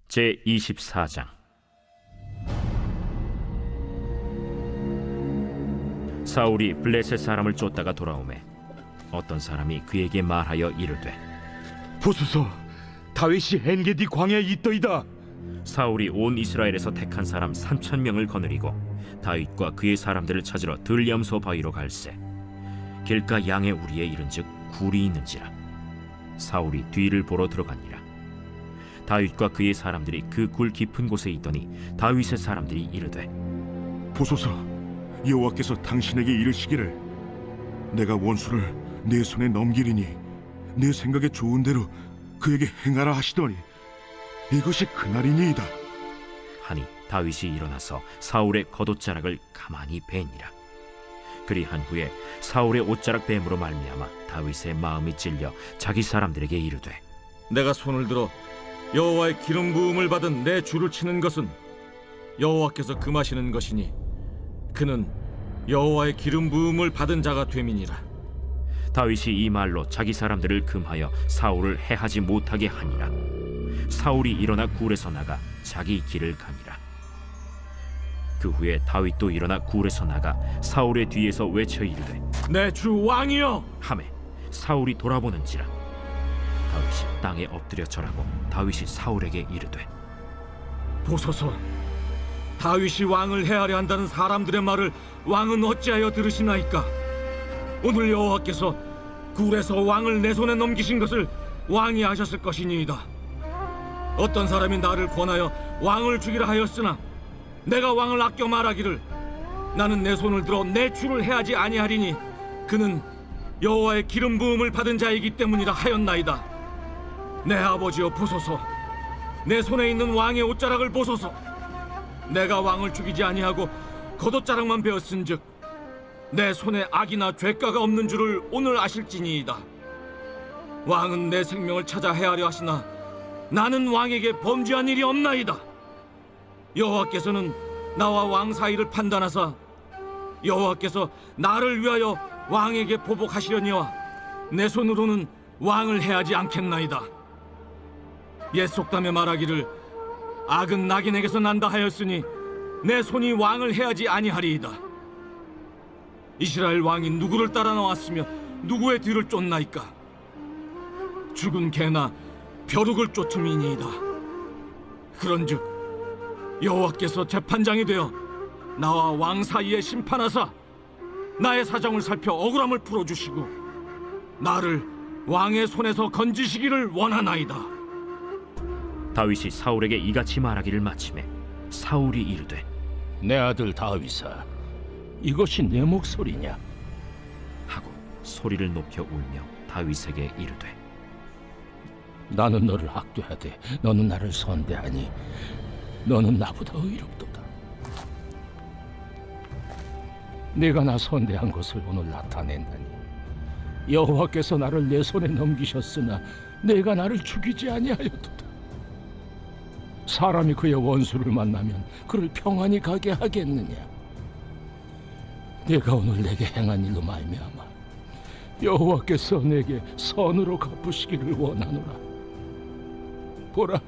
제24장. 사울이 블레셋 사람을 쫓다가 돌아오매 어떤 사람이 그에게 말하여 이르되, 보소서, 다윗이 엔게디 광야에 있더이다. 사울이 온 이스라엘에서 택한 사람 3,000명을 거느리고 다윗과 그의 사람들을 찾으러 들염소 바위로 갈새 길가 양의 우리에 이른즉 굴이 있는지라. 사울이 뒤를 보러 들어가니라. 다윗과 그의 사람들이 그 굴 깊은 곳에 있더니 다윗의 사람들이 이르되, 보소서, 여호와께서 당신에게 이르시기를 내가 원수를 내 손에 넘기리니 내 생각에 좋은 대로 그에게 행하라 하시더니 이것이 그날이니이다. 하니 다윗이 일어나서 사울의 겉옷자락을 가만히 베니라. 그리한 후에 사울의 옷자락 뱀으로 말미암아 다윗의 마음이 찔려 자기 사람들에게 이르되, 내가 손을 들어 여호와의 기름 부음을 받은 내 줄을 치는 것은 여호와께서 금하시는 것이니 그는 여호와의 기름 부음을 받은 자가 됨이니라. 다윗이 이 말로 자기 사람들을 금하여 사울을 해하지 못하게 하니라. 사울이 일어나 굴에서 나가 자기 길을 가니라. 그 후에 다윗도 일어나 굴에서 나가 사울의 뒤에서 외쳐 이르되, 내 주 왕이여! 하매 사울이 돌아보는지라. 다윗이 땅에 엎드려 절하고 다윗이 사울에게 이르되, 보소서, 다윗이 왕을 해하려 한다는 사람들의 말을 왕은 어찌하여 들으시나이까? 오늘 여호와께서 굴에서 왕을 내 손에 넘기신 것을 왕이 아셨을 것이니이다. 어떤 사람이 나를 권하여 왕을 죽이라 하였으나 내가 왕을 아껴 말하기를 나는 내 손을 들어 내 주를 해하지 아니하리니 그는 여호와의 기름 부음을 받은 자이기 때문이라 하였나이다. 내 아버지여, 보소서, 내 손에 있는 왕의 옷자락을 보소서. 내가 왕을 죽이지 아니하고 겉옷자락만 베었은즉 내 손에 악이나 죄가가 없는 줄을 오늘 아실지니이다. 왕은 내 생명을 찾아 해하려 하시나 나는 왕에게 범죄한 일이 없나이다. 여호와께서는 나와 왕 사이를 판단하사 여호와께서 나를 위하여 왕에게 보복하시려니와 내 손으로는 왕을 해하지 않겠나이다. 옛 속담에 말하기를 악은 낙인에게서 난다 하였으니 내 손이 왕을 해하지 아니하리이다. 이스라엘 왕이 누구를 따라 나왔으며 누구의 뒤를 쫓나이까? 죽은 개나 벼룩을 쫓음이니이다. 그런즉 여호와께서 재판장이 되어 나와 왕 사이에 심판하사 나의 사정을 살펴 억울함을 풀어주시고 나를 왕의 손에서 건지시기를 원하나이다. 다윗이 사울에게 이같이 말하기를 마치매 사울이 이르되, 내 아들 다윗아, 이것이 내 목소리냐? 하고 소리를 높여 울며 다윗에게 이르되, 나는 너를 학대하되 너는 나를 선대하니 너는 나보다 의롭도다. 내가 나 선대한 것을 오늘 나타낸다니 여호와께서 나를 내 손에 넘기셨으나 내가 나를 죽이지 아니하였도다. 사람이 그의 원수를 만나면 그를 평안히 가게 하겠느냐? 내가 오늘 내게 행한 일로 말미암아 여호와께서 내게 선으로 갚으시기를 원하노라. 보라,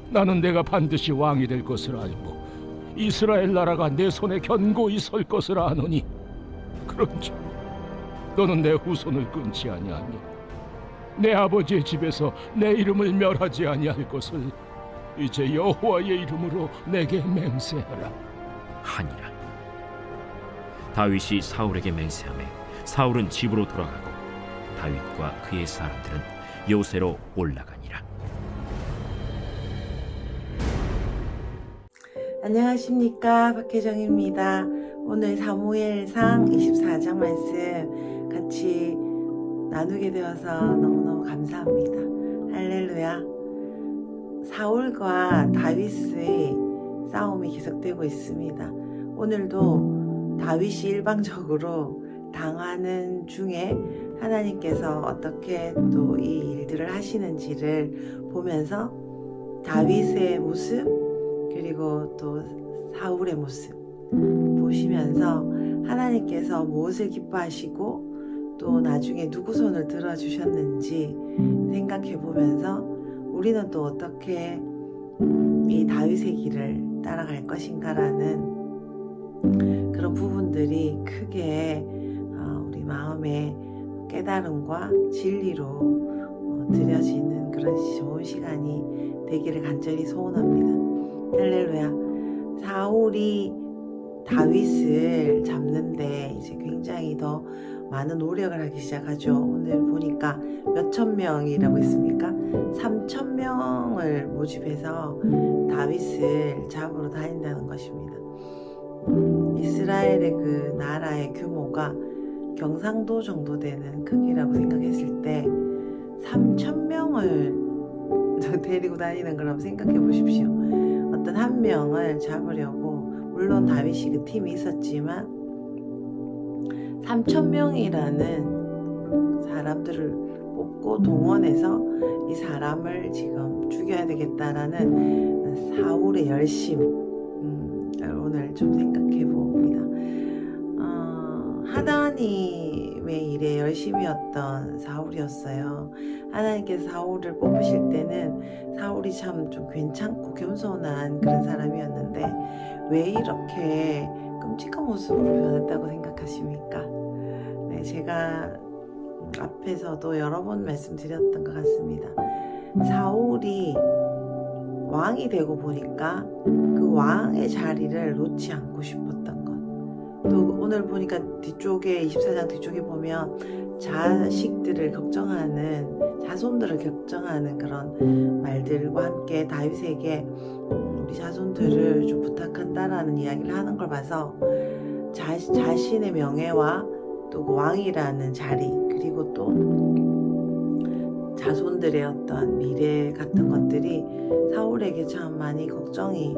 나는 내가 반드시 왕이 될 것을 알고 이스라엘 나라가 내 손에 견고히 설 것을 아노니 그런즉 너는 내 후손을 끊지 아니하며 내 아버지의 집에서 내 이름을 멸하지 아니할 것을 이제 여호와의 이름으로 내게 맹세하라. 하니라. 다윗이 사울에게 맹세하매 사울은 집으로 돌아가고 다윗과 그의 사람들은 요새로 올라가니라. 안녕하십니까, 박혜정입니다. 오늘 사무엘상 24장 말씀 같이 나누게 되어서 너무너무 감사합니다. 할렐루야. 사울과 다윗의 싸움이 계속되고 있습니다. 오늘도 다윗이 일방적으로 당하는 중에 하나님께서 어떻게 또 이 일들을 하시는지를 보면서 다윗의 모습 그리고 또 사울의 모습 보시면서 하나님께서 무엇을 기뻐하시고 또 나중에 누구 손을 들어주셨는지 생각해 보면서 우리는 또 어떻게 이 다윗의 길을 따라갈 것인가라는 그런 부분들이 크게 우리 마음의 깨달음과 진리로 드려지는 그런 좋은 시간이 되기를 간절히 소원합니다. 할렐루야. 사울이 다윗을 잡는데 이제 굉장히 더 많은 노력을 하기 시작하죠. 오늘 보니까 몇천 명이라고 했습니까? 3,000명을 모집해서 다윗을 잡으러 다닌다는 것입니다. 이스라엘의 그 나라의 규모가 경상도 정도 되는 크기라고 생각했을 때 3,000명을 데리고 다니는 걸 한번 생각해 보십시오. 어떤 한 명을 잡으려고 물론 다윗이 그 팀이 있었지만 3,000명이라는 사람들을 뽑고 동원해서 이 사람을 지금 죽여야 되겠다라는 사울의 열심 오늘 좀 생각해 봅니다. 하나님의 일에 열심이었던 사울이었어요. 하나님께서 사울을 뽑으실 때는 사울이 참 좀 괜찮고 겸손한 그런 사람이었는데 왜 이렇게 끔찍한 모습으로 변했다고 생각하십니까? 네, 제가 앞에서도 여러 번 말씀드렸던 것 같습니다. 사울이 왕이 되고 보니까 그 왕의 자리를 놓지 않고 싶었던 것. 또 오늘 보니까 뒤쪽에 24장 뒤쪽에 보면 자식들을 걱정하는 자손들을 걱정하는 그런 말들과 함께 다윗에게 우리 자손들을 좀 부탁한다라는 이야기를 하는 걸 봐서 자신의 명예와 또 그 왕이라는 자리 그리고 또 자손들의 어떤 미래 같은 것들이 사울에게 참 많이 걱정이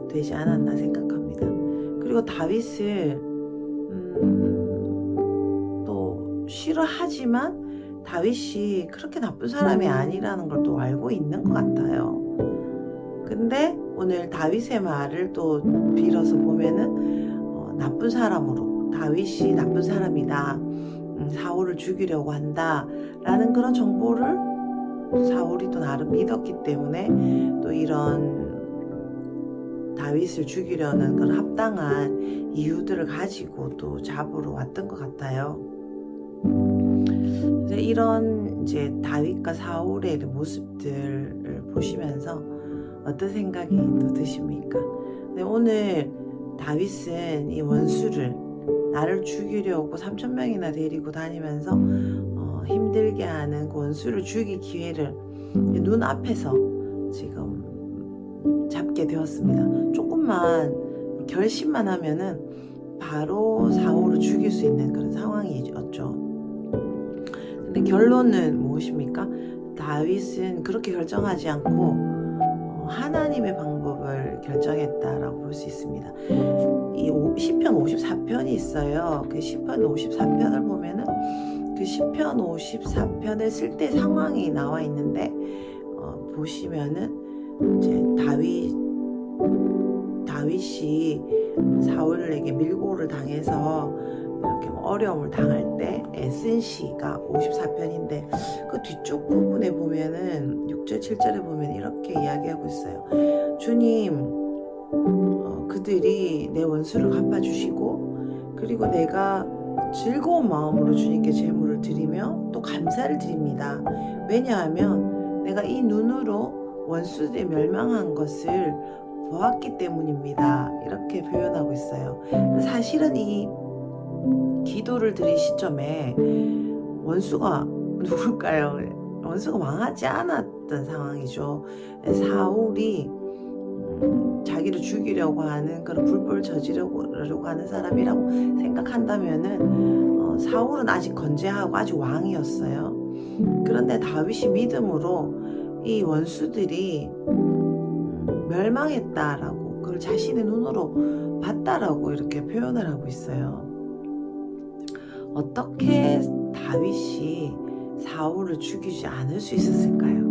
되지 않았나 생각합니다. 그리고 다윗을 또 싫어하지만 다윗이 그렇게 나쁜 사람이 아니라는 걸 또 알고 있는 것 같아요. 근데 오늘 다윗의 말을 또 빌어서 보면은 나쁜 사람으로 다윗이 나쁜 사람이다. 사울을 죽이려고 한다라는 그런 정보를 사울이 또 나름 믿었기 때문에 또 이런 다윗을 죽이려는 그런 합당한 이유들을 가지고 또 잡으러 왔던 것 같아요. 이런 이제 다윗과 사울의 모습들을 보시면서 어떤 생각이 또 드십니까? 근데 오늘 다윗은 이 원수를 나를 죽이려고 3,000명이나 데리고 다니면서 힘들게 하는 그 원수를 죽일 기회를 눈앞에서 지금 잡게 되었습니다. 조금만 결심만 하면은 바로 사울을 죽일 수 있는 그런 상황이었죠. 근데 결론은 무엇입니까? 다윗은 그렇게 결정하지 않고 하나님의 방법을 결정했다라고 볼 수 있습니다. 이 시편 54편이 있어요. 그 시편 54편을 보면은 그 시편 54편을 쓸 때 상황이 나와 있는데 보시면은 이제 다윗이 사울에게 밀고를 당해서 이렇게 어려움을 당할 때 애쓴 시가 54편인데 그 뒤쪽 부분에 보면은 6절 7절에 보면 이렇게 이야기하고 있어요. 주님 그들이 내 원수를 갚아주시고 그리고 내가 즐거운 마음으로 주님께 제물을 드리며 또 감사를 드립니다. 왜냐하면 내가 이 눈으로 원수들이 멸망한 것을 보았기 때문입니다. 이렇게 표현하고 있어요. 사실은 이 기도를 드린 시점에 원수가 누굴까요? 원수가 망하지 않았던 상황이죠. 사울이 자기를 죽이려고 하는 그런 불법을 저지르려고 하는 사람이라고 생각한다면은 사울은 아직 건재하고 아직 왕이었어요. 그런데 다윗이 믿음으로 이 원수들이 멸망했다라고 그걸 자신의 눈으로 봤다라고 이렇게 표현을 하고 있어요. 어떻게 다윗이 사울을 죽이지 않을 수 있었을까요?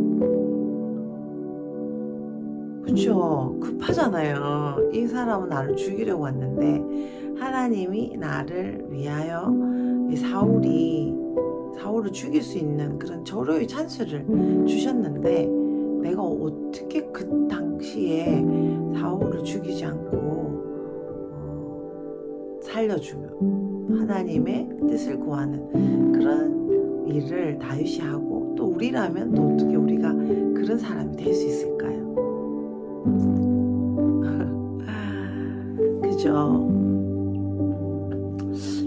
그렇죠. 급하잖아요. 이 사람은 나를 죽이려고 왔는데 하나님이 나를 위하여 이 사울을 죽일 수 있는 그런 절호의 찬스를 주셨는데 내가 어떻게 그 당시 동시에 사울을 죽이지 않고 살려주며 하나님의 뜻을 구하는 그런 일을 다윗이 하고, 또 우리라면 또 어떻게 우리가 그런 사람이 될 수 있을까요? 그죠?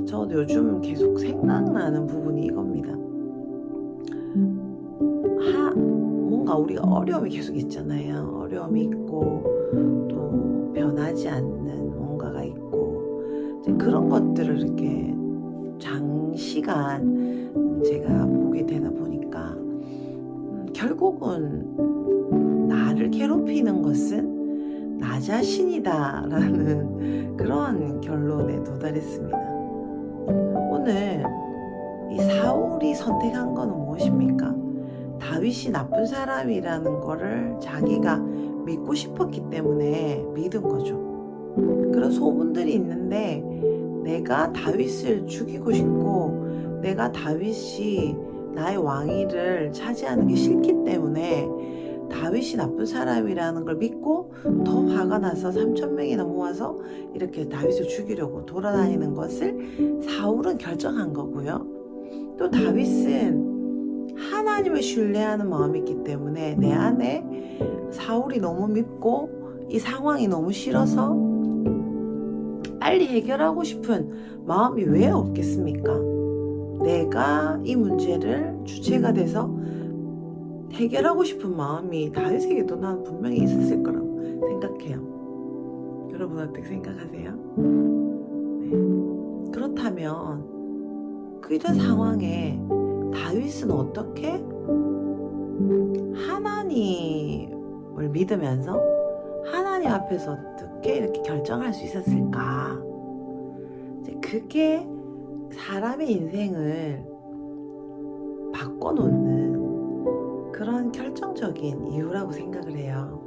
저도 요즘 계속 생각나는 부분이 이겁니다. 뭔가 우리가 어려움이 계속 있잖아요. 어려움이 있고 또 변하지 않는 뭔가가 있고, 이제 그런 것들을 이렇게 장시간 제가 보게 되다 보니까 결국은 나를 괴롭히는 것은 나 자신이다라는 그런 결론에 도달했습니다. 오늘 이 사울이 선택한 거는 무엇입니까? 다윗이 나쁜 사람이라는 거를 자기가 믿고 싶었기 때문에 믿은 거죠. 그런 소문들이 있는데 내가 다윗을 죽이고 싶고 내가 다윗이 나의 왕위를 차지하는 게 싫기 때문에 다윗이 나쁜 사람이라는 걸 믿고 더 화가 나서 3,000명이나 모아서 이렇게 다윗을 죽이려고 돌아다니는 것을 사울은 결정한 거고요. 또 다윗은 하나님을 신뢰하는 마음이 있기 때문에 내 안에 사울이 너무 밉고 이 상황이 너무 싫어서 빨리 해결하고 싶은 마음이 왜 없겠습니까? 내가 이 문제를 주체가 돼서 해결하고 싶은 마음이 다윗에게도 난 분명히 있었을 거라고 생각해요. 여러분 어떻게 생각하세요? 네. 그렇다면 이런 상황에 다윗은 어떻게 하나님을 믿으면서 하나님 앞에서 어떻게 이렇게 결정할 수 있었을까? 이제 그게 사람의 인생을 바꿔놓는 그런 결정적인 이유라고 생각을 해요.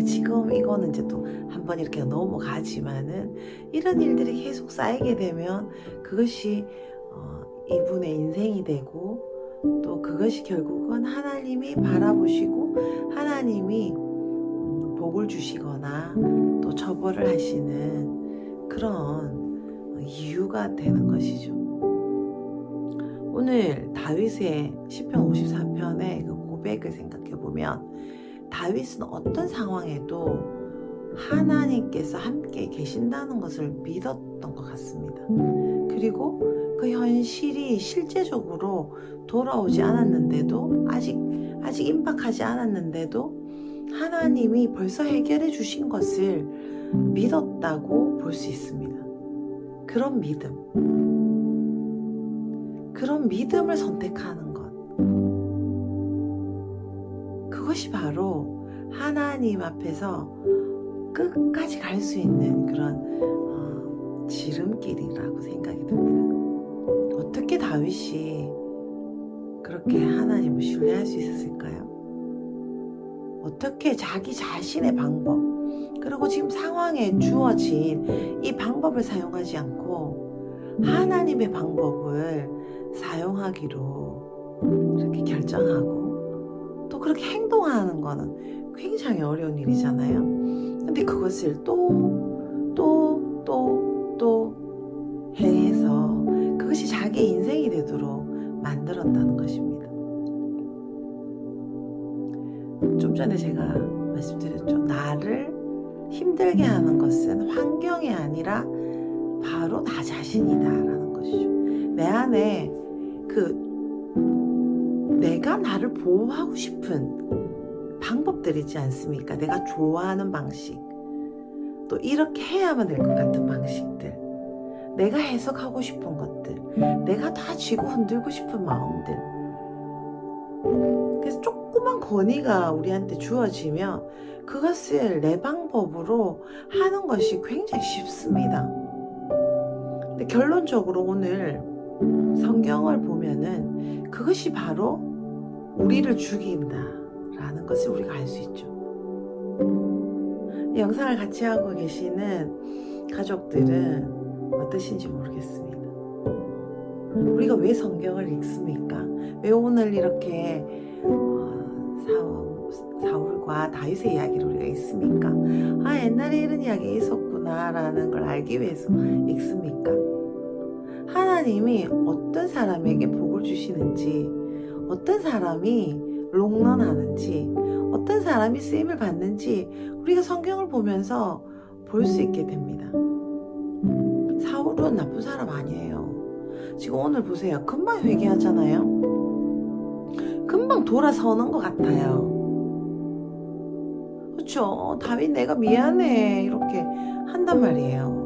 지금 이거는 이제 또 한번 이렇게 넘어가지만은 이런 일들이 계속 쌓이게 되면 그것이 이분의 인생이 되고 또 그것이 결국은 하나님이 바라보시고 하나님이 복을 주시거나 또 처벌을 하시는 그런 이유가 되는 것이죠. 오늘 다윗의 시편 54편의 그 고백을 생각해 보면 다윗은 어떤 상황에도 하나님께서 함께 계신다는 것을 믿었던 것 같습니다. 그리고 그 현실이 실제적으로 돌아오지 않았는데도 아직 임박하지 않았는데도 하나님이 벌써 해결해 주신 것을 믿었다고 볼 수 있습니다. 그런 믿음을 선택하는 것, 그것이 바로 하나님 앞에서 끝까지 갈 수 있는 그런 지름길이라고 생각이 듭니다. 어떻게 다윗이 그렇게 하나님을 신뢰할 수 있었을까요? 어떻게 자기 자신의 방법, 그리고 지금 상황에 주어진 이 방법을 사용하지 않고 하나님의 방법을 사용하기로 이렇게 결정하고 또 그렇게 행동하는 거는 굉장히 어려운 일이잖아요. 근데 그것을 또 해서 그것이 자기 인생이 되도록 만들었다는 것입니다. 좀 전에 제가 말씀드렸죠. 나를 힘들게 하는 것은 환경이 아니라 바로 나 자신이다라는 것이죠. 내 안에 내가 나를 보호하고 싶은 방법들이지 않습니까? 내가 좋아하는 방식, 또 이렇게 해야만 될 것 같은 방식들, 내가 해석하고 싶은 것들, 내가 다 쥐고 흔들고 싶은 마음들. 그래서 조그만 권위가 우리한테 주어지면 그것을 내 방법으로 하는 것이 굉장히 쉽습니다. 근데 결론적으로 오늘 성경을 보면은 그것이 바로 우리를 죽인다라는 것을 우리가 알 수 있죠. 이 영상을 같이 하고 계시는 가족들은 어떠신지 모르겠습니다. 우리가 왜 성경을 읽습니까? 왜 오늘 이렇게 사울과 다윗의 이야기를 우리가 읽습니까? 아, 옛날에 이런 이야기 있었구나라는 걸 알기 위해서 읽습니까? 하나님이 어떤 사람에게 복을 주시는지, 어떤 사람이 롱런하는지, 어떤 사람이 쓰임을 받는지 우리가 성경을 보면서 볼 수 있게 됩니다. 사울은 나쁜 사람 아니에요. 지금 오늘 보세요. 금방 회개하잖아요. 금방 돌아서는 것 같아요. 그렇죠? 다윗 내가 미안해 이렇게 한단 말이에요.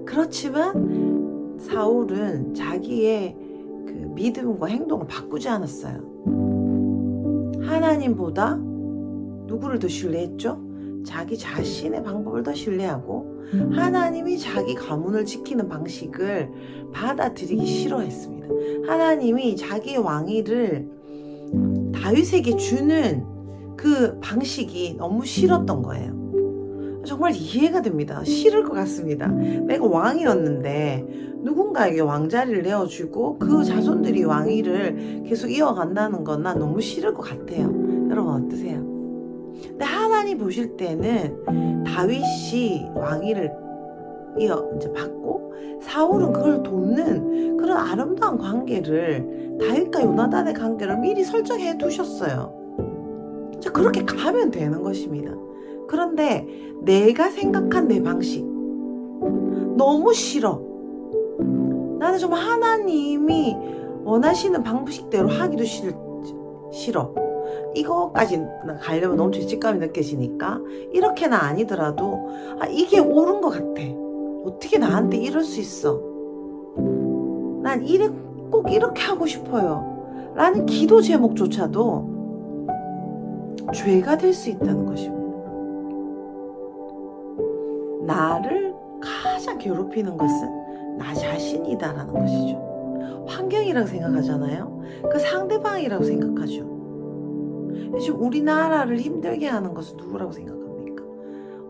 그렇지만 사울은 자기의 그 믿음과 행동을 바꾸지 않았어요. 하나님보다 누구를 더 신뢰했죠? 자기 자신의 방법을 더 신뢰하고 하나님이 자기 가문을 지키는 방식을 받아들이기 싫어했습니다. 하나님이 자기의 왕위를 다윗에게 주는 그 방식이 너무 싫었던 거예요. 정말 이해가 됩니다. 싫을 것 같습니다. 내가 왕이었는데 누군가에게 왕자리를 내어주고 그 자손들이 왕위를 계속 이어간다는 건 난 너무 싫을 것 같아요. 여러분 어떠세요? 근데 하나님 보실 때는 다윗이 왕위를 이제 받고 사울은 그걸 돕는 그런 아름다운 관계를 다윗과 요나단의 관계를 미리 설정해 두셨어요. 그렇게 가면 되는 것입니다. 그런데 내가 생각한 내 방식 너무 싫어. 나는 정말 하나님이 원하시는 방식대로 하기도 싫어. 이거까지 가려면 너무 죄책감이 느껴지니까 이렇게는 아니더라도 이게 옳은 것 같아. 어떻게 나한테 이럴 수 있어? 난 꼭 이렇게 하고 싶어요. 라는 기도 제목조차도 죄가 될 수 있다는 것입니다. 나를 가장 괴롭히는 것은 나 자신이다라는 것이죠. 환경이라고 생각하잖아요. 그 상대방이라고 생각하죠. 지금 우리나라를 힘들게 하는 것은 누구라고 생각합니까?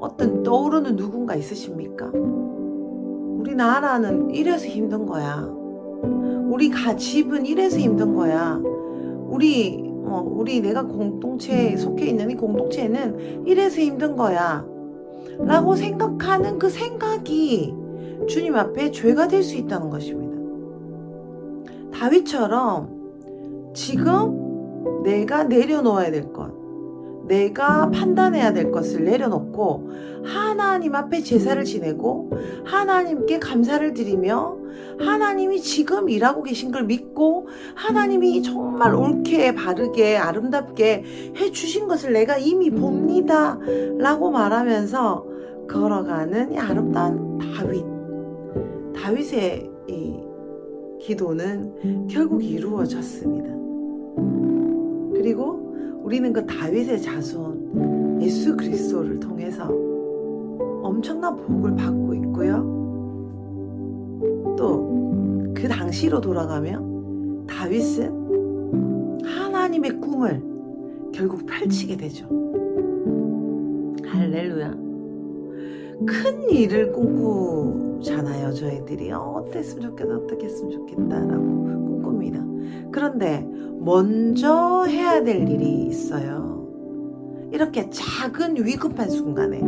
어떤 떠오르는 누군가 있으십니까? 우리나라는 이래서 힘든 거야. 우리 집은 이래서 힘든 거야. 우리 내가 공동체에 속해 있는 이 공동체는 이래서 힘든 거야. 라고 생각하는 그 생각이 주님 앞에 죄가 될 수 있다는 것입니다. 다윗처럼 지금 내가 내려놓아야 될 것, 내가 판단해야 될 것을 내려놓고 하나님 앞에 제사를 지내고 하나님께 감사를 드리며 하나님이 지금 일하고 계신 걸 믿고 하나님이 정말 옳게 바르게 아름답게 해주신 것을 내가 이미 봅니다 라고 말하면서 걸어가는 이 아름다운 다윗의 이 기도는 결국 이루어졌습니다. 그리고 우리는 그 다윗의 자손 예수 그리스도를 통해서 엄청난 복을 받고 있고요. 또 그 당시로 돌아가면 다윗은 하나님의 꿈을 결국 펼치게 되죠. 할렐루야. 큰 일을 꿈꾸잖아요. 저희들이 어떻게 했으면 좋겠다, 어떻게 했으면 좋겠다라고 꿈꿉니다. 그런데 먼저 해야 될 일이 있어요. 이렇게 작은 위급한 순간에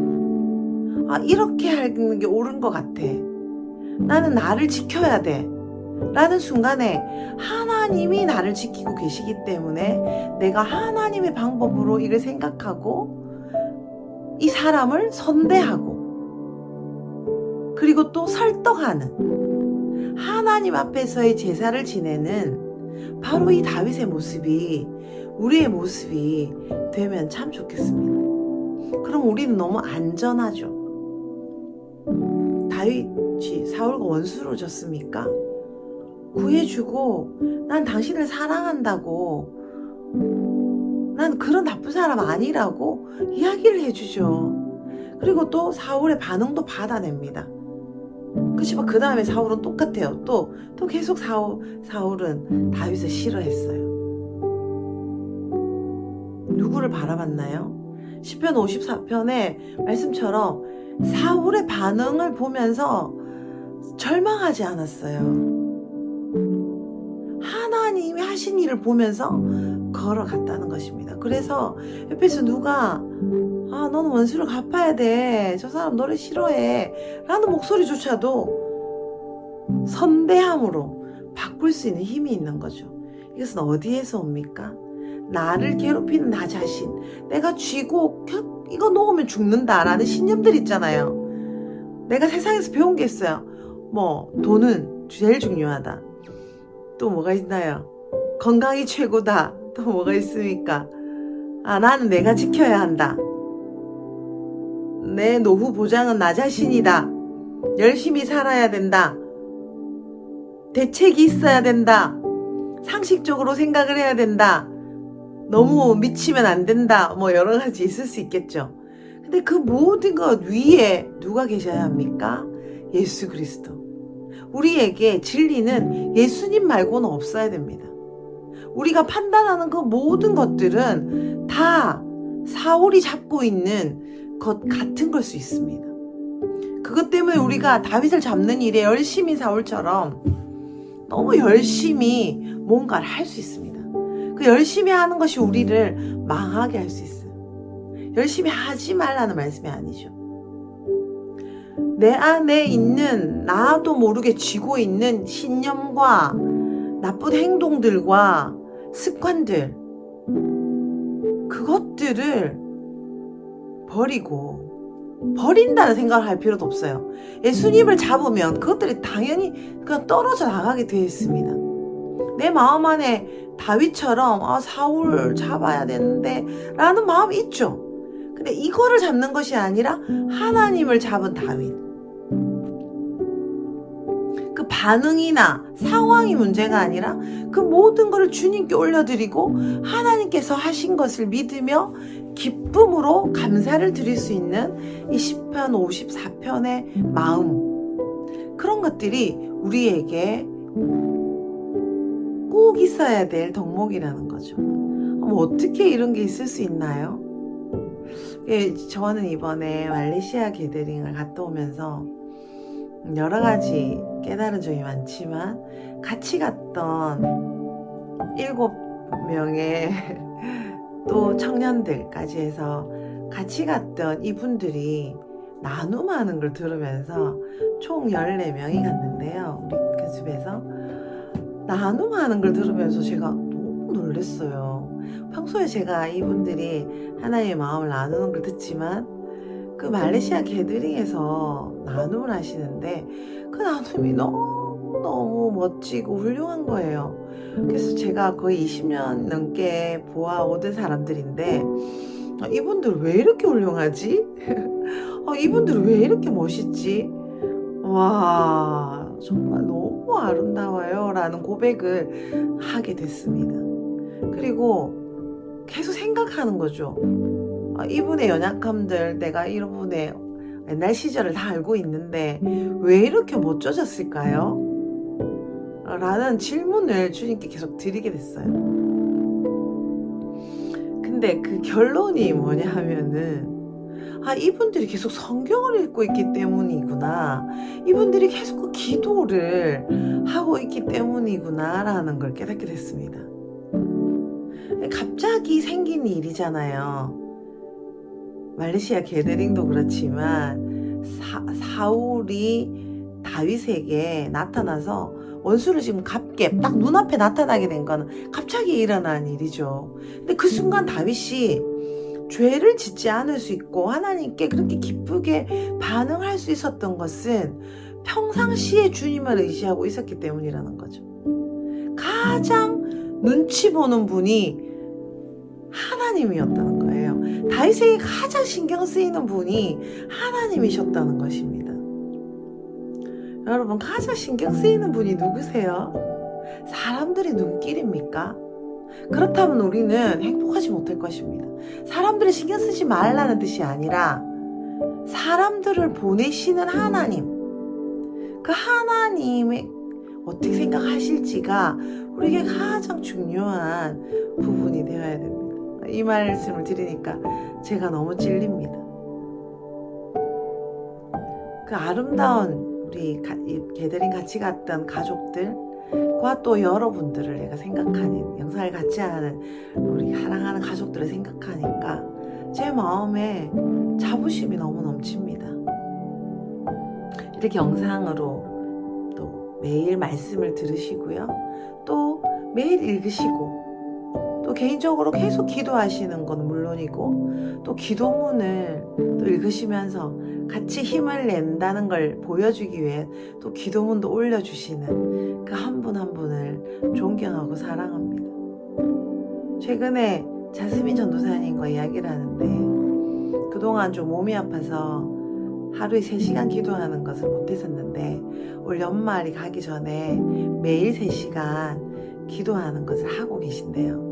이렇게 하는 게 옳은 것 같아. 나는 나를 지켜야 돼. 라는 순간에 하나님이 나를 지키고 계시기 때문에 내가 하나님의 방법으로 이걸 생각하고 이 사람을 선대하고 그리고 또 설득하는 하나님 앞에서의 제사를 지내는 바로 이 다윗의 모습이 우리의 모습이 되면 참 좋겠습니다. 그럼 우리는 너무 안전하죠. 다윗이 사울과 원수로 졌습니까? 구해주고 난 당신을 사랑한다고 난 그런 나쁜 사람 아니라고 이야기를 해주죠. 그리고 또 사울의 반응도 받아냅니다. 그렇지만 그 다음에 사울은 똑같아요. 또 계속 사울은 다윗을 싫어했어요. 누구를 바라봤나요? 시편 54편의 말씀처럼 사울의 반응을 보면서 절망하지 않았어요. 하나님이 하신 일을 보면서 걸어갔다는 것입니다. 그래서 옆에서 누가 너는 원수를 갚아야 돼. 저 사람 너를 싫어해. 라는 목소리조차도 선대함으로 바꿀 수 있는 힘이 있는 거죠. 이것은 어디에서 옵니까? 나를 괴롭히는 나 자신, 내가 쥐고 이거 놓으면 죽는다라는 신념들 있잖아요. 내가 세상에서 배운 게 있어요. 뭐 돈은 제일 중요하다. 또 뭐가 있나요? 건강이 최고다. 또 뭐가 있습니까? 나는 내가 지켜야 한다. 내 노후 보장은 나 자신이다. 열심히 살아야 된다. 대책이 있어야 된다. 상식적으로 생각을 해야 된다. 너무 미치면 안 된다. 뭐 여러 가지 있을 수 있겠죠. 근데 그 모든 것 위에 누가 계셔야 합니까? 예수 그리스도. 우리에게 진리는 예수님 말고는 없어야 됩니다. 우리가 판단하는 그 모든 것들은 다 사울이 잡고 있는 것 같은 걸 수 있습니다. 그것 때문에 우리가 다윗을 잡는 일에 열심히 사울처럼 너무 열심히 뭔가를 할 수 있습니다. 그 열심히 하는 것이 우리를 망하게 할 수 있어요. 열심히 하지 말라는 말씀이 아니죠. 내 안에 있는 나도 모르게 쥐고 있는 신념과 나쁜 행동들과 습관들, 그것들을 버린다는 생각을 할 필요도 없어요. 예수님을 잡으면 그것들이 당연히 그냥 떨어져 나가게 되어 있습니다. 내 마음 안에 다윗처럼 사울 잡아야 되는데 라는 마음이 있죠. 근데 이거를 잡는 것이 아니라 하나님을 잡은 다윗. 그 반응이나 상황이 문제가 아니라 그 모든 것을 주님께 올려드리고 하나님께서 하신 것을 믿으며 기쁨으로 감사를 드릴 수 있는 이 시편 54편의 마음, 그런 것들이 우리에게 꼭 있어야 될 덕목이라는 거죠. 어떻게 이런 게 있을 수 있나요? 저는 이번에 말레이시아 게더링을 갔다 오면서 여러 가지 깨달은 점이 많지만 같이 갔던 7명의 또 청년들까지 해서 같이 갔던 이분들이 나눔하는 걸 들으면서 총 14명이 갔는데요. 우리 그 집에서 나눔하는 걸 들으면서 제가 너무 놀랐어요. 평소에 제가 이분들이 하나님의 마음을 나누는 걸 듣지만 그 말레이시아 게더링에서 나눔을 하시는데 그 나눔이 너무 멋지고 훌륭한 거예요. 그래서 제가 거의 20년 넘게 보아오던 사람들인데 이분들 왜 이렇게 훌륭하지? 이분들 왜 이렇게 멋있지? 와, 정말 너무 아름다워요 라는 고백을 하게 됐습니다. 그리고 계속 생각하는 거죠. 이분의 연약함들, 내가 이분의 옛날 시절을 다 알고 있는데 왜 이렇게 멋져졌을까요? 라는 질문을 주님께 계속 드리게 됐어요. 근데 그 결론이 뭐냐 하면은 이분들이 계속 성경을 읽고 있기 때문이구나. 이분들이 계속 그 기도를 하고 있기 때문이구나 라는 걸 깨닫게 됐습니다. 갑자기 생긴 일이잖아요. 말레이시아 게더링도 그렇지만 사울이 다윗에게 나타나서 원수를 지금 갚게 딱 눈앞에 나타나게 된 거는 갑자기 일어난 일이죠. 근데 그 순간 다윗이 죄를 짓지 않을 수 있고 하나님께 그렇게 기쁘게 반응할 수 있었던 것은 평상시에 주님을 의지하고 있었기 때문이라는 거죠. 가장 눈치 보는 분이 하나님이었다는 거예요. 다윗에게 가장 신경 쓰이는 분이 하나님이셨다는 것입니다. 여러분, 가장 신경 쓰이는 분이 누구세요? 사람들의 눈길입니까? 그렇다면 우리는 행복하지 못할 것입니다. 사람들이 신경 쓰지 말라는 뜻이 아니라 사람들을 보내시는 하나님, 그 하나님의 어떻게 생각하실지가 우리에게 가장 중요한 부분이 되어야 됩니다. 이 말씀을 드리니까 제가 너무 찔립니다. 그 아름다운 우리 게더링 같이 갔던 가족들, 그와 또 여러분들을 내가 생각하는, 영상을 같이 하는 우리 사랑하는 가족들을 생각하니까 제 마음에 자부심이 너무 넘칩니다. 이렇게 영상으로 또 매일 말씀을 들으시고요. 또 매일 읽으시고 또 개인적으로 계속 기도하시는 건 물론이고 또 기도문을 또 읽으시면서 같이 힘을 낸다는 걸 보여주기 위해 또 기도문도 올려주시는 그 한 분 한 분을 존경하고 사랑합니다. 최근에 자스민 전도사님과 이야기를 하는데 그동안 좀 몸이 아파서 하루에 3시간 기도하는 것을 못했었는데 올 연말이 가기 전에 매일 3시간 기도하는 것을 하고 계신데요.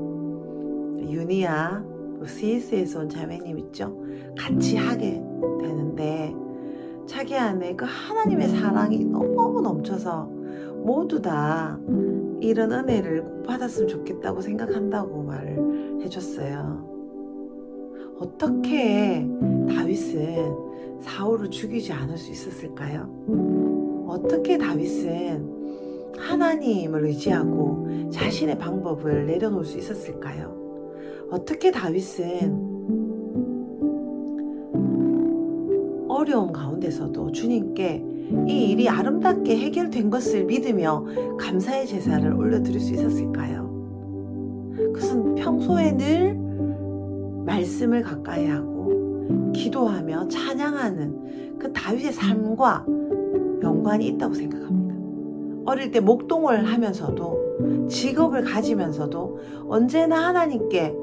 윤희야, 스위스에서 온 자매님 있죠? 같이 하게 되는데 자기 안에 그 하나님의 사랑이 너무 넘쳐서 모두 다 이런 은혜를 꼭 받았으면 좋겠다고 생각한다고 말을 해줬어요. 어떻게 다윗은 사울을 죽이지 않을 수 있었을까요? 어떻게 다윗은 하나님을 의지하고 자신의 방법을 내려놓을 수 있었을까요? 어떻게 다윗은 어려움 가운데서도 주님께 이 일이 아름답게 해결된 것을 믿으며 감사의 제사를 올려드릴 수 있었을까요? 그것은 평소에 늘 말씀을 가까이 하고 기도하며 찬양하는 그 다윗의 삶과 연관이 있다고 생각합니다. 어릴 때 목동을 하면서도 직업을 가지면서도 언제나 하나님께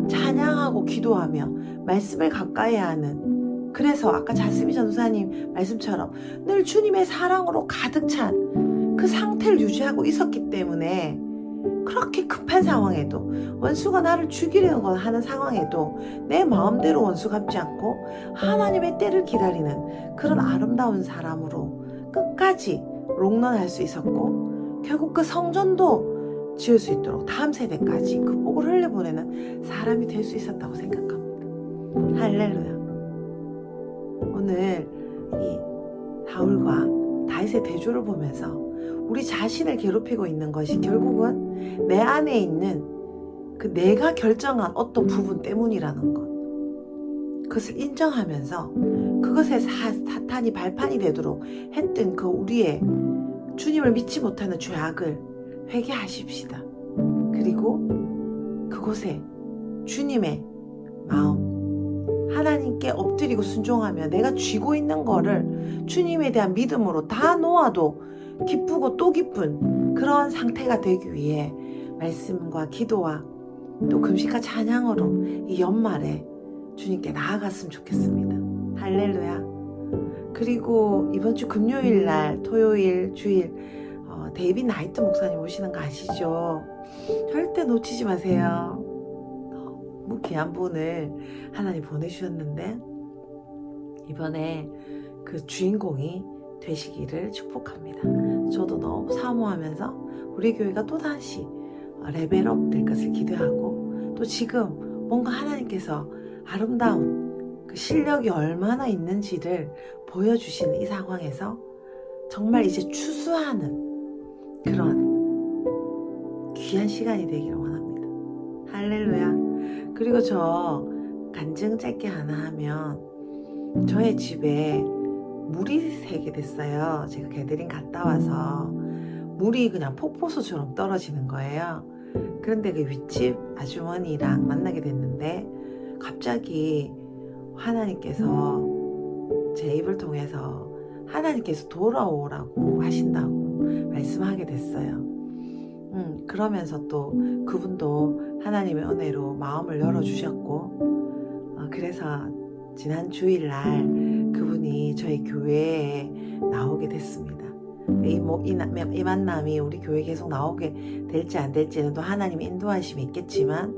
찬양하고 기도하며 말씀을 가까이 하는, 그래서 아까 자스민 전도사님 말씀처럼 늘 주님의 사랑으로 가득 찬 그 상태를 유지하고 있었기 때문에 그렇게 급한 상황에도 원수가 나를 죽이려고 하는 상황에도 내 마음대로 원수 갚지 않고 하나님의 때를 기다리는 그런 아름다운 사람으로 끝까지 롱런할 수 있었고 결국 그 성전도 지을 수 있도록 다음 세대까지 그 복을 흘려보내는 사람이 될 수 있었다고 생각합니다. 할렐루야. 오늘 이 사울과 다윗의 대조를 보면서 우리 자신을 괴롭히고 있는 것이 결국은 내 안에 있는 그 내가 결정한 어떤 부분 때문이라는 것, 그것을 인정하면서 그것에 사탄이 발판이 되도록 했던 그 우리의 주님을 믿지 못하는 죄악을 회개하십시다. 그리고 그곳에 주님의 마음, 하나님께 엎드리고 순종하며 내가 쥐고 있는 거를 주님에 대한 믿음으로 다 놓아도 기쁘고 또 기쁜 그런 상태가 되기 위해 말씀과 기도와 또 금식과 찬양으로 이 연말에 주님께 나아갔으면 좋겠습니다. 할렐루야. 그리고 이번 주 금요일 날, 토요일, 주일 데이빗 나이트 목사님 오시는 거 아시죠? 절대 놓치지 마세요. 너무 귀한 분을 하나님 보내주셨는데 이번에 그 주인공이 되시기를 축복합니다. 저도 너무 사모하면서 우리 교회가 또다시 레벨업 될 것을 기대하고 또 지금 뭔가 하나님께서 아름다운 그 실력이 얼마나 있는지를 보여주시는 이 상황에서 정말 이제 추수하는 그런 귀한 시간이 되기를 원합니다. 할렐루야. 그리고 저 간증 짧게 하나 하면 저의 집에 물이 새게 됐어요. 제가 게드링 갔다 와서 물이 그냥 폭포수처럼 떨어지는 거예요. 그런데 그 윗집 아주머니랑 만나게 됐는데 갑자기 하나님께서 제 입을 통해서 하나님께서 돌아오라고 하신다고 말씀하게 됐어요. 그러면서 또 그분도 하나님의 은혜로 마음을 열어주셨고 그래서 지난 주일날 그분이 저희 교회에 나오게 됐습니다. 이 만남이 우리 교회에 계속 나오게 될지 안 될지는 또 하나님의 인도하심이 있겠지만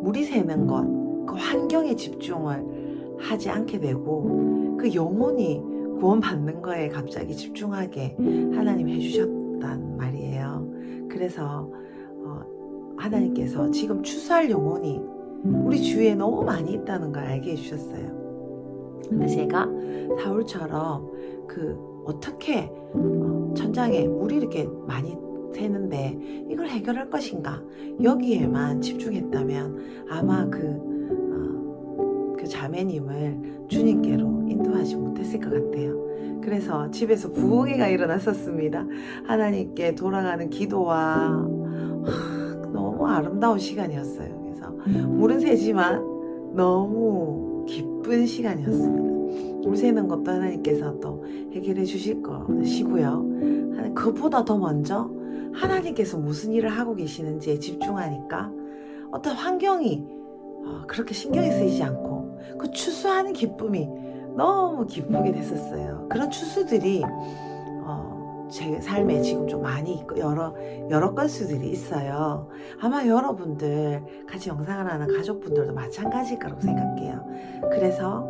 물이 새는 것, 그 환경에 집중을 하지 않게 되고 그 영혼이 구원받는 거에 갑자기 집중하게 하나님이 해주셨단 말이에요. 그래서 하나님께서 지금 추수할 영혼이 우리 주위에 너무 많이 있다는 걸 알게 해주셨어요. 근데 제가 사울처럼 그 어떻게 천장에 물이 이렇게 많이 새는데 이걸 해결할 것인가? 여기에만 집중했다면 아마 그 자매님을 주님께로 인도하지 못했을 것 같아요. 그래서 집에서 부흥회가 일어났었습니다. 하나님께 돌아가는 기도와 너무 아름다운 시간이었어요. 그래서 물은 새지만 너무 기쁜 시간이었습니다. 물 새는 것도 하나님께서 또 해결해 주실 것이고요. 그것보다 더 먼저 하나님께서 무슨 일을 하고 계시는지에 집중하니까 어떤 환경이 그렇게 신경이 쓰이지 않고 그 추수하는 기쁨이 너무 기쁘게 됐었어요. 그런 추수들이 제 삶에 지금 좀 많이 있고 여러 건수들이 있어요. 아마 여러분들 같이 영상을 하는 가족분들도 마찬가지일 거라고 생각해요. 그래서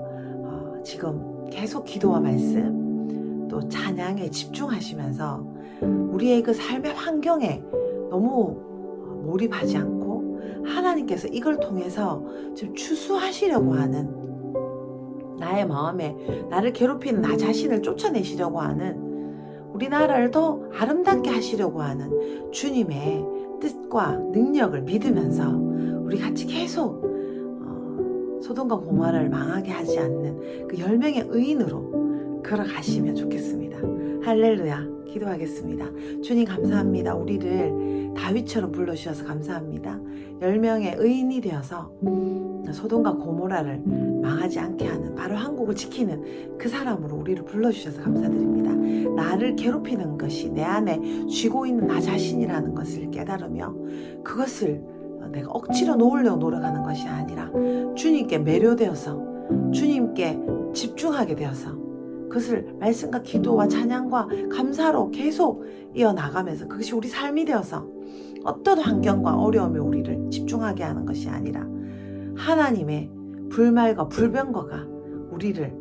지금 계속 기도와 말씀 또 찬양에 집중하시면서 우리의 그 삶의 환경에 너무 몰입하지 않고 하나님께서 이걸 통해서 지금 추수하시려고 하는 나의 마음에 나를 괴롭히는 나 자신을 쫓아내시려고 하는 우리나라를 더 아름답게 하시려고 하는 주님의 뜻과 능력을 믿으면서 우리 같이 계속 소돔과 고모라를 망하게 하지 않는 그 10명의 의인으로 걸어가시면 좋겠습니다. 할렐루야. 기도하겠습니다. 주님 감사합니다. 우리를 다윗처럼 불러주셔서 감사합니다. 10명의 의인이 되어서 소돔과 고모라를 망하지 않게 하는 바로 한국을 지키는 그 사람으로 우리를 불러주셔서 감사드립니다. 나를 괴롭히는 것이 내 안에 쥐고 있는 나 자신이라는 것을 깨달으며 그것을 내가 억지로 놓으려고 노력하는 것이 아니라 주님께 매료되어서 주님께 집중하게 되어서 그것을 말씀과 기도와 찬양과 감사로 계속 이어나가면서 그것이 우리 삶이 되어서 어떤 환경과 어려움에 우리를 집중하게 하는 것이 아니라 하나님의 불말과 불병거가 우리의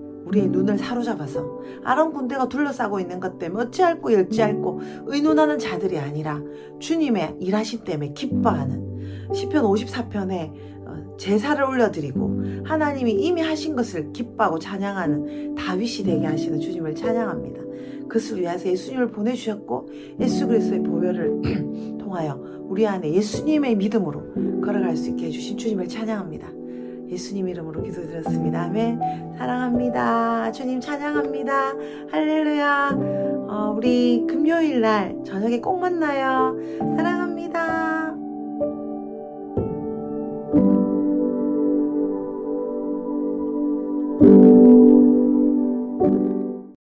눈을 사로잡아서 아람 군대가 둘러싸고 있는 것 때문에 어찌할꼬 열찌할꼬 의논하는 자들이 아니라 주님의 일하심 때문에 기뻐하는 시편 54편에 제사를 올려드리고 하나님이 이미 하신 것을 기뻐하고 찬양하는 다윗이 되게 하시는 주님을 찬양합니다. 그것을 위해서 예수님을 보내주셨고 예수 그리스도의 보혈을 통하여 우리 안에 예수님의 믿음으로 걸어갈 수 있게 해주신 주님을 찬양합니다. 예수님 이름으로 기도드렸습니다. 아멘. 사랑합니다. 주님 찬양합니다. 할렐루야. 우리 금요일 날 저녁에 꼭 만나요. 사랑합니다.